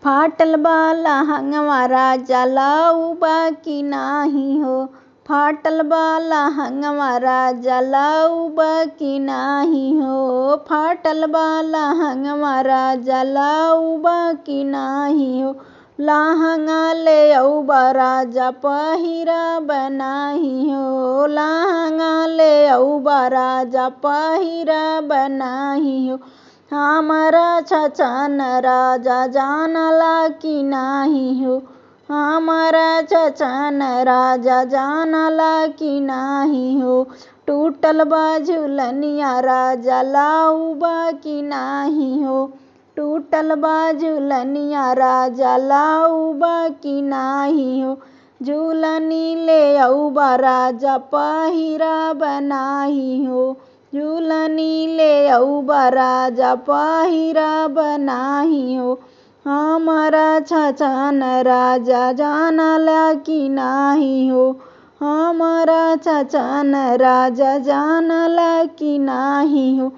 फाटल बा लहंगवा राजा लाऊबा की नाही हो। फाटल बा लहंगवा राजा लाऊबा की नाही हो। फाटल बा लहंगवा राजा लाऊबा की नाही हो। लहंगा ले औबा राजा पहिरा बनाही हो। लहंगा ले औबा राजा पहिरा बनाही हो। हमारा छछन राजा जानला की नाही हो। हमारा छछन राजा जानला की नाही हो। टूटल बा झुलनिया राजा लाऊबा की नाही हो। टूटल बा झुलनिया राजा लाऊबा की नाही हो। झूलनी ले औबा राजा पहिरा बनाही हो। झूलनी ले औबा राजा पहिरा बनाही हो। हमारा छछन राजा जानला की नाही हो। हमारा छछन राजा जानला की नाही हो।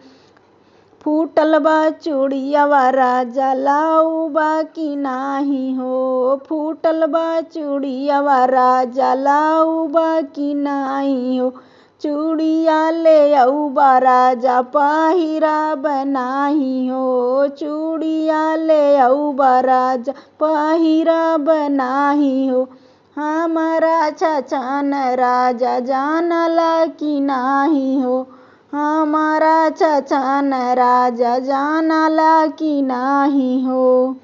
फूटल बा चूड़ियावा राजा लाऊबा की नाही हो। फूटल बा चूड़ियावा राजा लाऊबा की नाही हो। चूड़िया ले औबा राजा पहिरा बनाही हो। चूड़िया ले औबा राजा पहिरा बनाही हो। हमारा छछन राजा जानला की नाही हो। हमारा छछन राजा जानला की नाही हो।